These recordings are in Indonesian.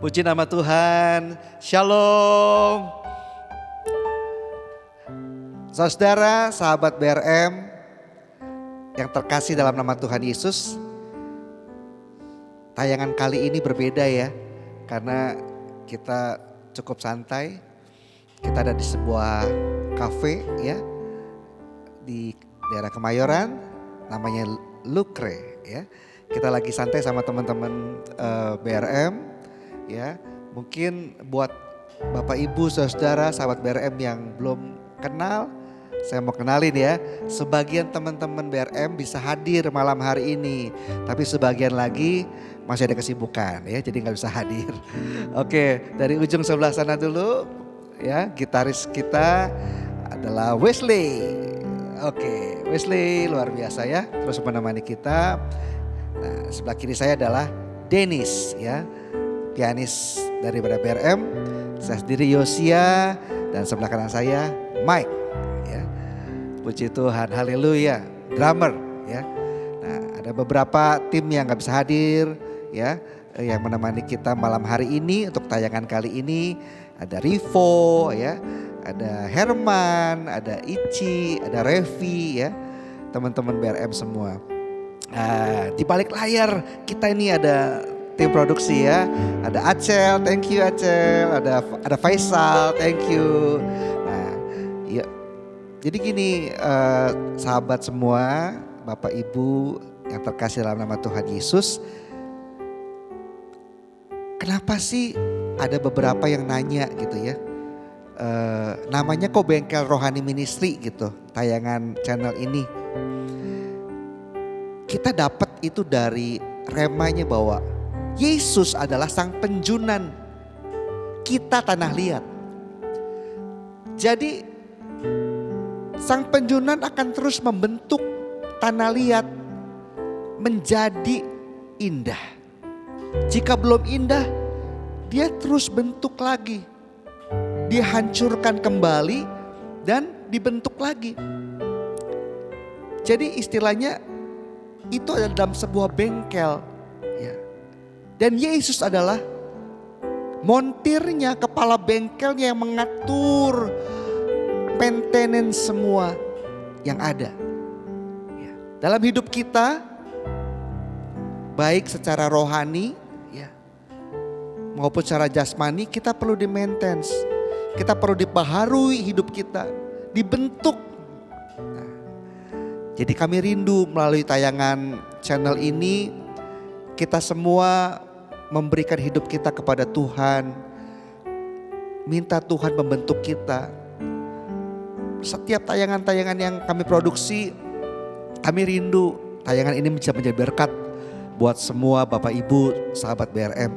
Puji nama Tuhan. Shalom. Saudara, sahabat BRM yang terkasih dalam nama Tuhan Yesus. Tayangan kali ini berbeda ya. Karena kita cukup santai. Kita ada di sebuah kafe ya. Di daerah Kemayoran. Namanya Lukre ya. Kita lagi santai sama teman-teman BRM. Ya, mungkin buat Bapak Ibu, Saudara, sahabat BRM yang belum kenal, saya mau kenalin ya. Sebagian teman-teman BRM bisa hadir malam hari ini, tapi sebagian lagi masih ada kesibukan ya, jadi nggak bisa hadir. Oke, dari ujung sebelah sana dulu ya, gitaris kita adalah Wesley. Oke, Wesley luar biasa ya, terus menemani kita. Nah, sebelah kiri saya adalah Dennis ya. Pianis daripada BRM, saya sendiri Yosia dan sebelah kanan saya Mike ya. Puji Tuhan, haleluya. Drummer ya. Nah, ada beberapa tim yang gak bisa hadir ya, yang menemani kita malam hari ini untuk tayangan kali ini. Ada Rivo ya, ada Herman, ada Ici, ada Revi ya, teman-teman BRM semua. Nah, di balik layar kita ini ada tim produksi ya, ada Acel, thank you Acel, ada Faisal, thank you. Nah, ya, jadi gini sahabat semua, Bapak Ibu yang terkasih dalam nama Tuhan Yesus, kenapa sih ada beberapa yang nanya gitu ya, namanya kok Bengkel Rohani Ministry gitu, tayangan channel ini. Kita dapat itu dari remanya bahwa Yesus adalah sang penjunan, kita tanah liat. Jadi sang penjunan akan terus membentuk tanah liat menjadi indah. Jika belum indah, dia terus bentuk lagi. Dihancurkan kembali dan dibentuk lagi. Jadi istilahnya itu adalah dalam sebuah bengkel. Dan Yesus adalah montirnya, kepala bengkelnya yang mengatur maintenance semua yang ada. Ya. Dalam hidup kita, baik secara rohani ya, maupun secara jasmani, kita perlu di maintenance. Kita perlu dibaharui hidup kita, dibentuk. Nah, jadi kami rindu melalui tayangan channel ini, kita semua memberikan hidup kita kepada Tuhan. Minta Tuhan membentuk kita. Setiap tayangan-tayangan yang kami produksi, kami rindu tayangan ini bisa menjadi berkat buat semua Bapak Ibu sahabat BRM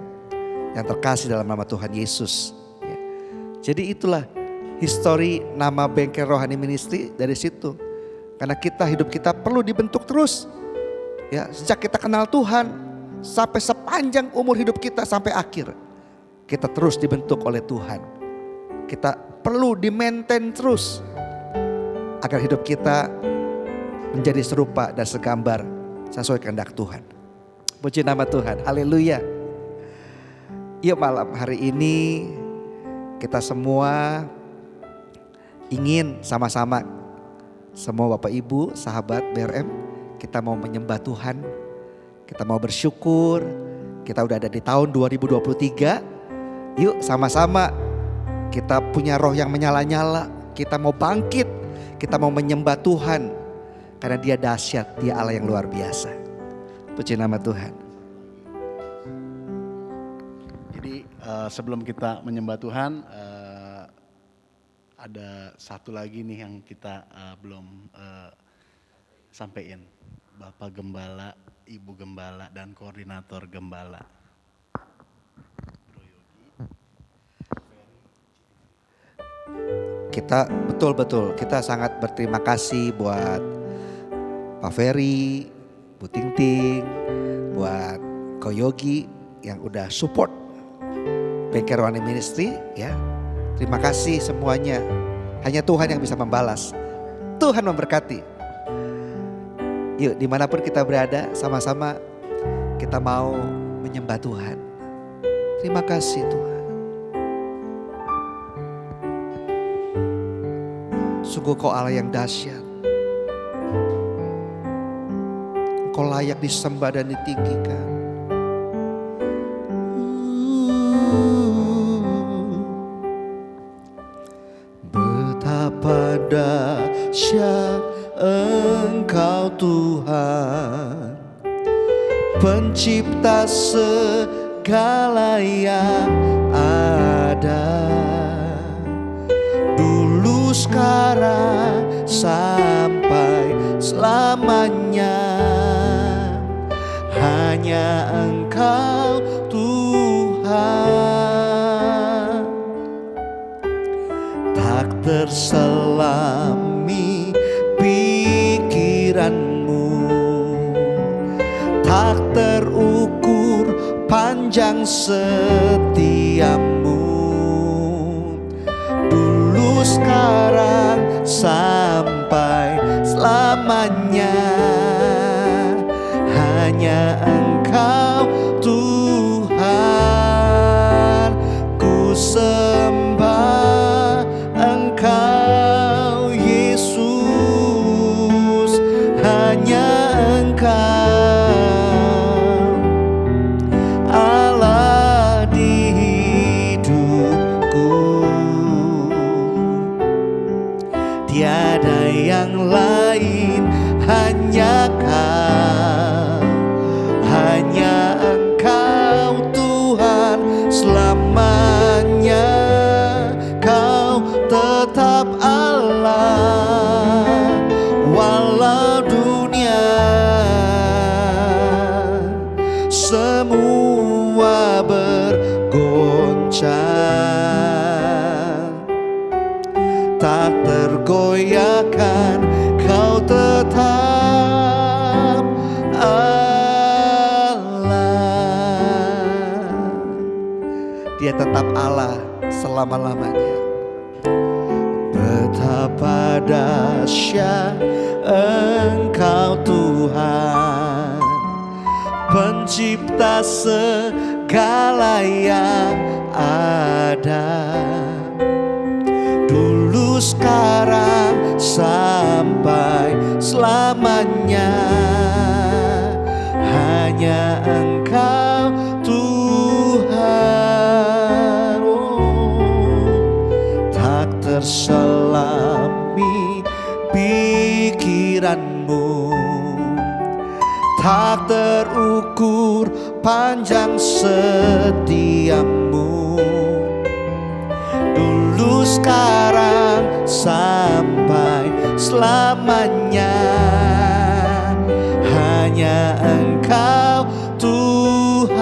yang terkasih dalam nama Tuhan Yesus. Ya. Jadi itulah histori nama Bengkel Rohani Ministry dari situ. Karena hidup kita perlu dibentuk terus. Ya, sejak kita kenal Tuhan sampai sepanjang umur hidup kita sampai akhir, kita terus dibentuk oleh Tuhan. Kita perlu di-maintain terus agar hidup kita menjadi serupa dan segambar sesuai kehendak Tuhan. Puji nama Tuhan, haleluya. Yuk malam hari ini kita semua ingin sama-sama, semua Bapak Ibu sahabat BRM, kita mau menyembah Tuhan. Kita mau bersyukur, kita udah ada di tahun 2023. Yuk sama-sama kita punya roh yang menyala-nyala. Kita mau bangkit, kita mau menyembah Tuhan. Karena dia dahsyat, dia Allah yang luar biasa. Puji nama Tuhan. Jadi sebelum kita menyembah Tuhan, ada satu lagi nih yang kita belum sampaikan. Bapak Gembala, Ibu Gembala, dan Koordinator Gembala. Kita betul-betul, kita sangat berterima kasih buat Pak Ferry, Bu Ting Ting, buat Ko Yogi yang udah support Bengkel Rohani Ministry ya. Terima kasih semuanya, hanya Tuhan yang bisa membalas. Tuhan memberkati. Yuk dimanapun kita berada, sama-sama kita mau menyembah Tuhan. Terima kasih Tuhan. Sungguh Kau Allah yang dahsyat. Kau layak disembah dan ditinggikan. Betapa dahsyat Engkau Tuhan, pencipta segala yang ada, dulu sekarang sampai selamanya. Hanya Engkau Tuhan, tak terselami pikiranmu, tak terukur panjang setiamu, dulu sekarang sampai selamanya. Hanya Engkau Tuhan, ku sembah Engkau Yesus. Hanya Engkau Allah di hidupku, tiada yang lain, hanya Kau. Hanya Engkau Tuhan selamanya. Kau tetap Allah walau dunia semua bergoncang, tak tergoyahkan. Kau tetap Dia tetap Allah selama-lamanya. Betapa dahsyat Engkau Tuhan, pencipta segala yang ada, dulu sekarang sampai selamanya. Hanya Engkau Tuhan, tak terselami pikiranmu, tak terukur panjang setiamu, dulu sekarang sampai selamanya. Hanya Engkau Tuhan,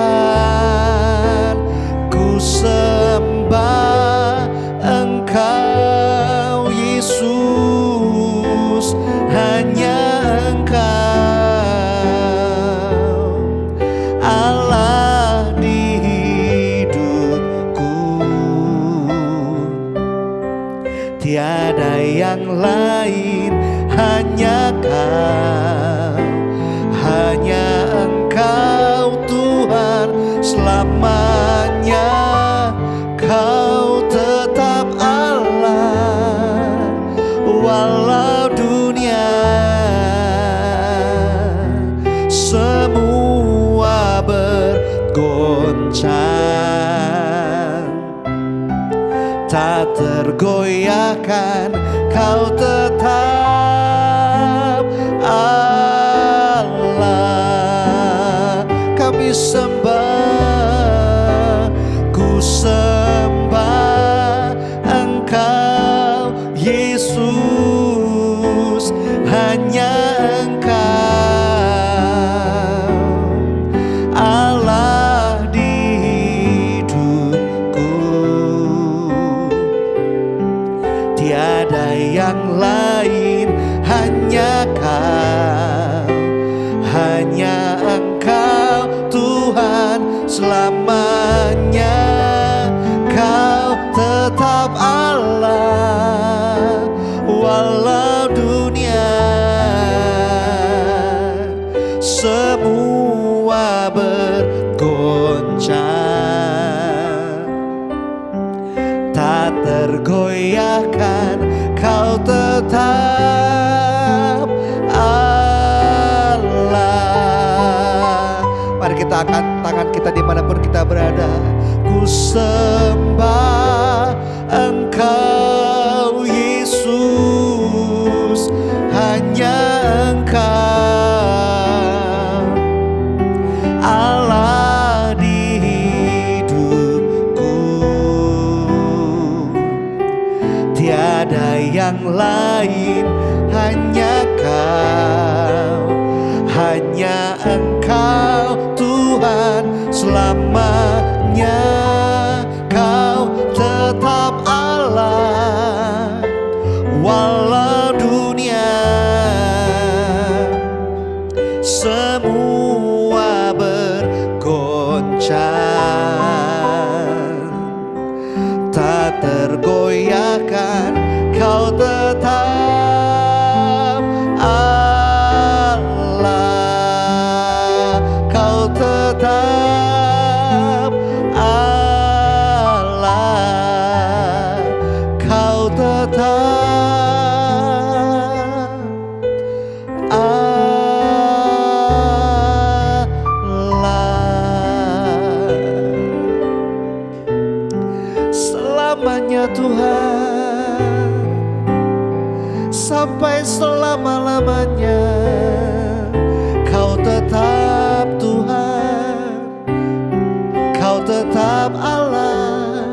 ku sembah Engkau Yesus. Hanya Engkau Allah di hidupku, tiada yang lain, hanya Kau. Hanya Engkau Tuhan selamanya. Kau tetap Allah walau dunia semua bergoncang, tak tergoyahkan. Kau tetap Allah. Kami sembah, ku sembah Engkau Yesus. Hanya Engkau Allah di hidupku, tiada yang lain, hanya Kau. Hanya Engkau Tuhan selamanya. Kau tetap Allah walau dunia semua bergoncang, kita berada. Ku sembah Engkau Yesus, hanya Engkau Allah di hidupku. Tiada yang lain, hanya Kau, hanya Engkau Tuhan selamanya. Kau tetap Allah walau dunia semua bergoncang, tak tergoyahkan. Kau tetap Allah, Kau tetap Allah, Kau tetap Allah. Selamanya Tuhan, sampai selama-lamanya Kau tetap Tuhan, Kau tetap Allah.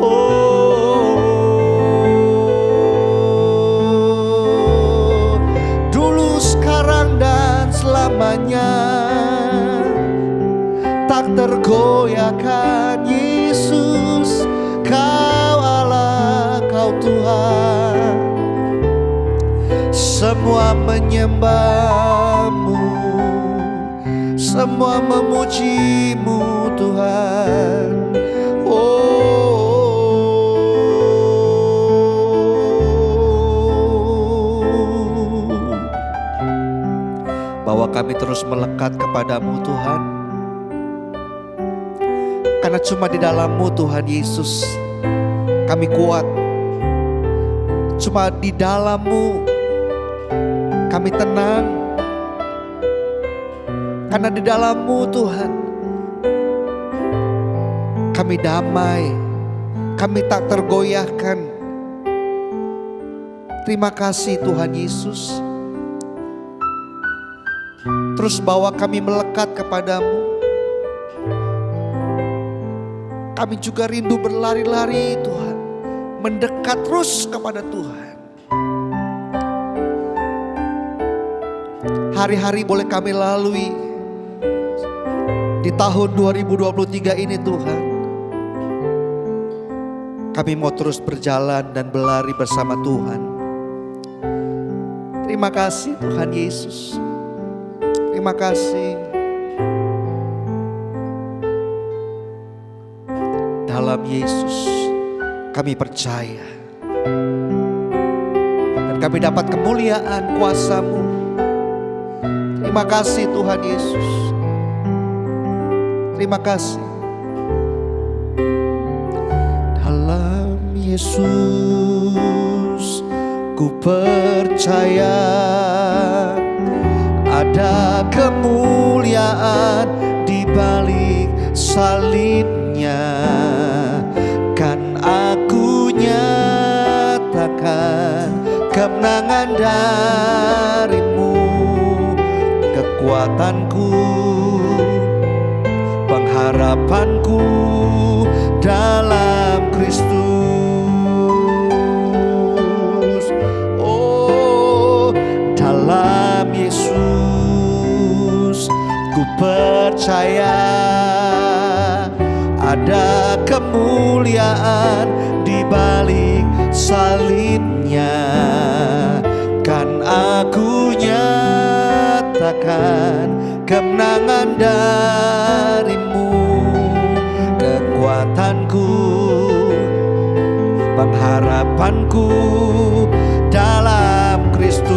Oh, dulu, sekarang, dan selamanya tak tergoyahkan. Yesus, Kau Allah, Kau Tuhan, semua menyembah-Mu, semua memuji-Mu Tuhan. Bahwa kami terus melekat kepadamu Tuhan, karena cuma di dalam-Mu Tuhan Yesus kami kuat. Cuma di dalam-Mu kami tenang, karena di dalam-Mu Tuhan kami damai, kami tak tergoyahkan. Terima kasih Tuhan Yesus. Terus bawa kami melekat kepadamu. Kami juga rindu berlari-lari Tuhan, mendekat terus kepada Tuhan. Hari-hari boleh kami lalui di tahun 2023 ini Tuhan. Kami mau terus berjalan dan berlari bersama Tuhan. Terima kasih Tuhan Yesus. Terima kasih. Dalam Yesus kami percaya, dan kami dapat kemuliaan kuasa-Mu. Terima kasih Tuhan Yesus. Terima kasih. Dalam Yesus ku percaya ada kemuliaan di balik salibnya. Kan aku nyatakan kemenangan dari-Mu, kekuatanku, pengharapanku dalam Kristus. Oh, dalam Yesus ku percaya ada kemuliaan di balik salibnya. Kan aku nyatakan kemenangan dari-Mu, kekuatanku, pengharapanku dalam Kristus.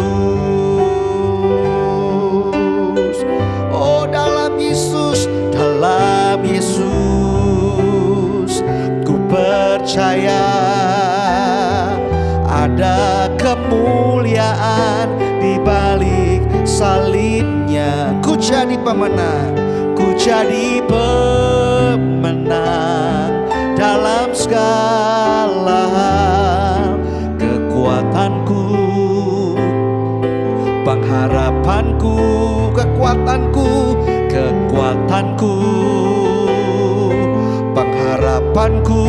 Oh, dalam Yesus, dalam Yesus ku percaya ada kemuliaan di balik salibnya. Ku jadi pemenang, ku jadi pemenang. pemenang dalam segala hal. Kekuatanku, pengharapanku, kekuatanku, kekuatanku, pengharapanku,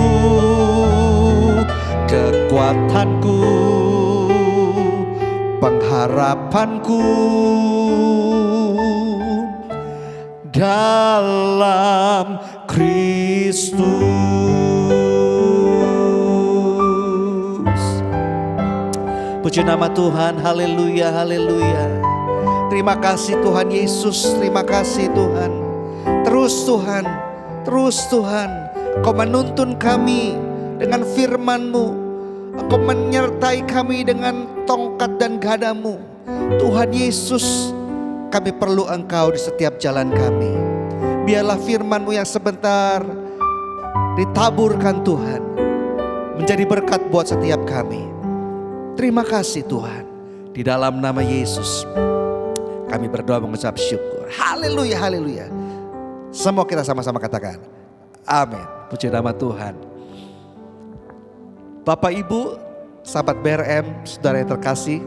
kekuatanku, pengharapanku dalam Kristus. Puji nama Tuhan, haleluya, haleluya. Terima kasih Tuhan Yesus, terima kasih Tuhan. Terus Tuhan, terus Tuhan, Kau menuntun kami dengan firman-Mu. Kau menyertai kami dengan tongkat dan gadamu. Tuhan Yesus, kami perlu Engkau di setiap jalan kami. Biarlah firman-Mu yang sebentar ditaburkan Tuhan, menjadi berkat buat setiap kami. Terima kasih Tuhan. Di dalam nama Yesus kami berdoa mengucap syukur. Haleluya, haleluya. Semua kita sama-sama katakan amin. Puji nama Tuhan. Bapak Ibu, sahabat BRM, saudara yang terkasih,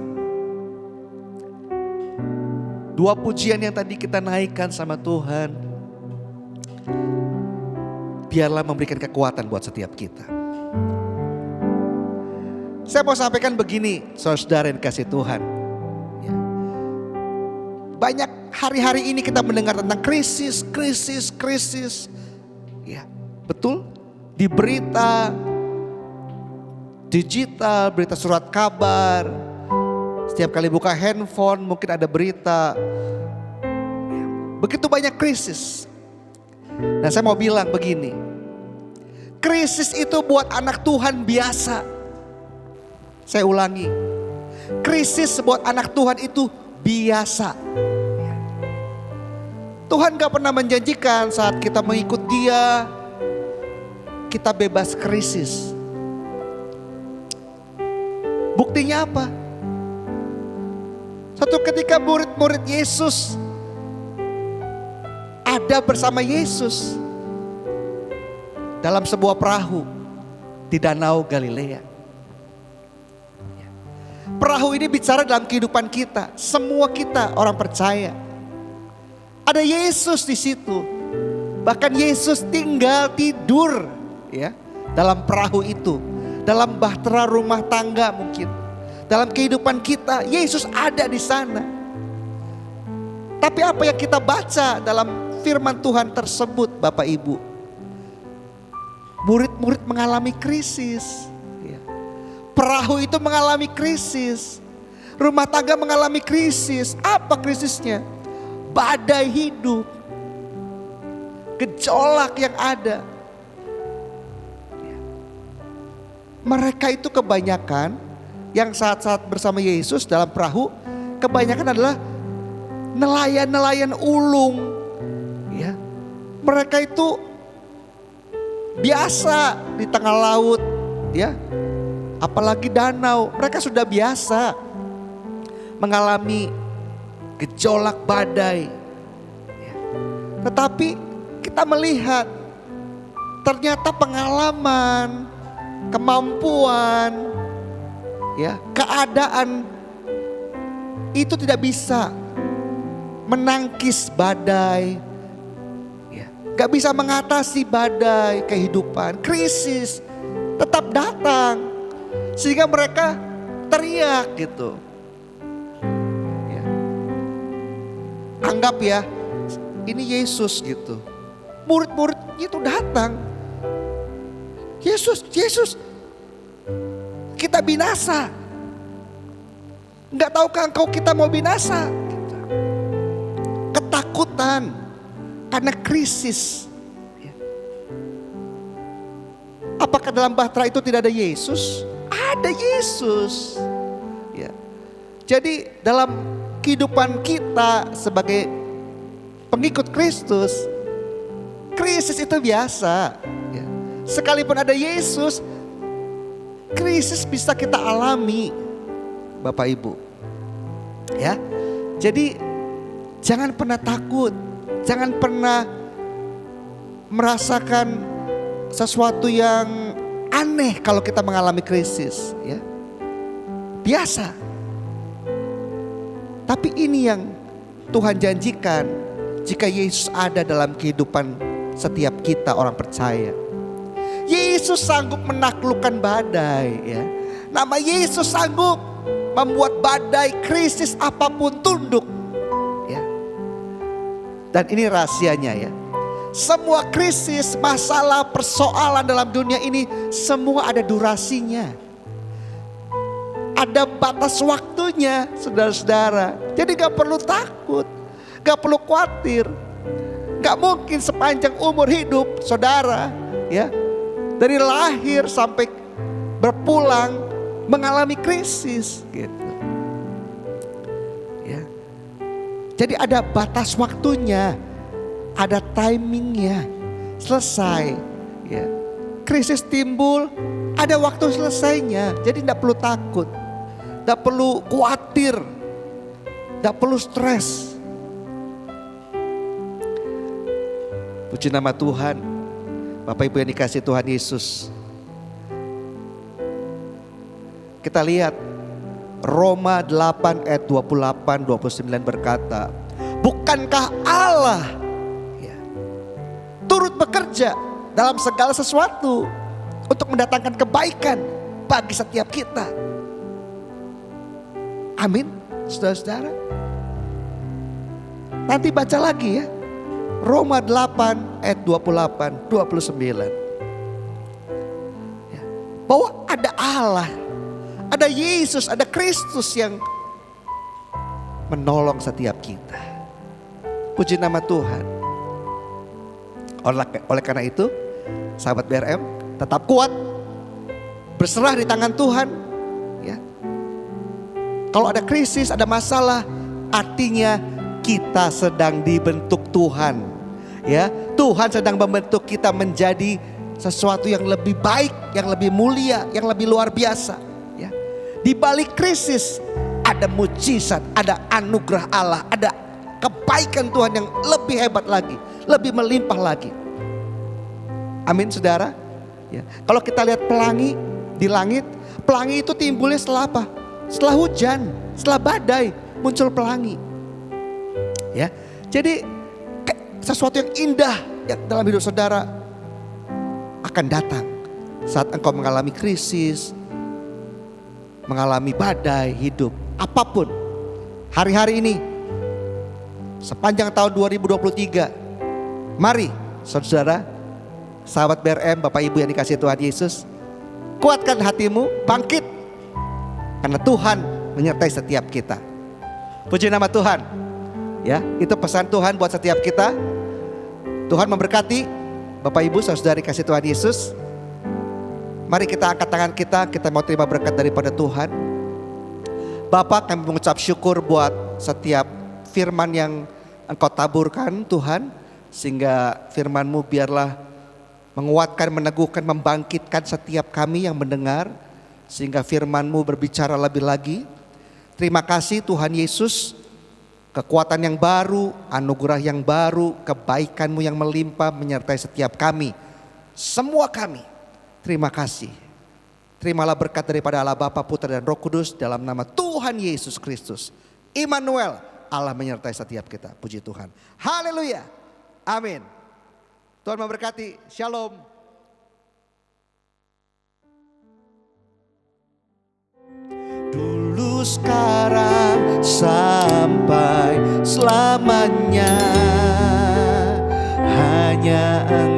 dua pujian yang tadi kita naikkan sama Tuhan, biarlah memberikan kekuatan buat setiap kita. Saya mau sampaikan begini, saudara yang dikasih Tuhan. Ya. Banyak hari-hari ini kita mendengar tentang krisis, krisis, krisis. Ya, betul. Di berita digital, berita surat kabar, setiap kali buka handphone mungkin ada berita. Ya, begitu banyak krisis. Dan saya mau bilang begini, krisis itu buat anak Tuhan biasa. Saya ulangi, krisis buat anak Tuhan itu biasa. Tuhan gak pernah menjanjikan saat kita mengikut Dia, kita bebas krisis. Buktinya apa? Suatu ketika murid-murid Yesus ada bersama Yesus dalam sebuah perahu di Danau Galilea. Perahu ini bicara dalam kehidupan kita, semua kita orang percaya. Ada Yesus di situ. Bahkan Yesus tinggal tidur ya dalam perahu itu. Dalam bahtera rumah tangga mungkin. Dalam kehidupan kita, Yesus ada di sana. Tapi apa yang kita baca dalam firman Tuhan tersebut, Bapak Ibu? Murid-murid mengalami krisis. Perahu itu mengalami krisis. Rumah tangga mengalami krisis. Apa krisisnya? Badai hidup. Gejolak yang ada. Mereka itu kebanyakan yang saat-saat bersama Yesus dalam perahu, kebanyakan adalah nelayan-nelayan ulung. Ya. Mereka itu biasa di tengah laut, ya. Apalagi danau, mereka sudah biasa mengalami gejolak badai. Tetapi kita melihat ternyata pengalaman, kemampuan, ya, keadaan itu tidak bisa menangkis badai, ya, gak bisa mengatasi badai kehidupan, krisis tetap datang. Sehingga mereka teriak gitu. Ya. Anggap ya, ini Yesus gitu. Murid-murid itu datang. Yesus, Yesus, kita binasa. Enggak tahukah engkau kita mau binasa? Ketakutan karena krisis. Apakah dalam bahtera itu tidak ada Yesus? Ada Yesus. Ya. Jadi dalam kehidupan kita sebagai pengikut Kristus, krisis itu biasa. Ya. Sekalipun ada Yesus, krisis bisa kita alami, Bapak Ibu. Ya. Jadi jangan pernah takut, jangan pernah merasakan sesuatu yang aneh kalau kita mengalami krisis, ya. Biasa. Tapi ini yang Tuhan janjikan jika Yesus ada dalam kehidupan setiap kita orang percaya. Yesus sanggup menaklukkan badai, ya. Nama Yesus sanggup membuat badai krisis apapun tunduk, ya. Dan ini rahasianya, ya. Semua krisis, masalah, persoalan dalam dunia ini semua ada durasinya. Ada batas waktunya, saudara-saudara. Jadi gak perlu takut, gak perlu khawatir. Gak mungkin sepanjang umur hidup saudara, ya, dari lahir sampai berpulang mengalami krisis, gitu. Ya. Jadi ada batas waktunya, ada timingnya, selesai. Ya. Krisis timbul, ada waktu selesainya. Jadi tidak perlu takut, tidak perlu khawatir, tidak perlu stres. Puji nama Tuhan. Bapak Ibu yang dikasihi Tuhan Yesus. Kita lihat Roma 8 ayat 28-29 berkata, bukankah Allah, ya, turut bekerja dalam segala sesuatu untuk mendatangkan kebaikan bagi setiap kita. Amin, saudara-saudara. Nanti baca lagi, ya, Roma 8 ayat 28-29. Ya, bahwa ada Allah, ada Yesus, ada Kristus yang menolong setiap kita. Puji nama Tuhan. Oleh karena itu, sahabat BRM, tetap kuat, berserah di tangan Tuhan. Ya. Kalau ada krisis, ada masalah, artinya kita sedang dibentuk Tuhan. Ya, Tuhan sedang membentuk kita menjadi sesuatu yang lebih baik, yang lebih mulia, yang lebih luar biasa. Ya. Di balik krisis ada mujizat, ada anugerah Allah, ada kebaikan Tuhan yang lebih hebat lagi, lebih melimpah lagi. Amin, saudara. Ya. Kalau kita lihat pelangi di langit, pelangi itu timbulnya setelah apa? Setelah hujan, setelah badai muncul pelangi. Ya, jadi sesuatu yang indah ya, dalam hidup saudara akan datang saat engkau mengalami krisis, mengalami badai hidup, apapun. Hari-hari ini, sepanjang tahun 2023, mari saudara, sahabat BRM, Bapak Ibu yang dikasihi Tuhan Yesus, kuatkan hatimu, bangkit, karena Tuhan menyertai setiap kita. Puji nama Tuhan. Ya, itu pesan Tuhan buat setiap kita. Tuhan memberkati Bapak Ibu saudara dikasihi Tuhan Yesus. Mari kita angkat tangan kita mau terima berkat daripada Tuhan. Bapa, kami mengucap syukur buat setiap firman yang Engkau taburkan Tuhan. Sehingga firman-Mu biarlah menguatkan, meneguhkan, membangkitkan setiap kami yang mendengar. Sehingga firman-Mu berbicara lebih lagi. Terima kasih Tuhan Yesus. Kekuatan yang baru, anugerah yang baru, kebaikan-Mu yang melimpah menyertai setiap kami. Semua kami, terima kasih. Terimalah berkat daripada Allah Bapa, Putra dan Roh Kudus dalam nama Tuhan Yesus Kristus. Immanuel, Allah menyertai setiap kita. Puji Tuhan. Haleluya. Amin. Tuhan memberkati. Shalom. Dulu, sekarang, sampai selamanya hanya Engkau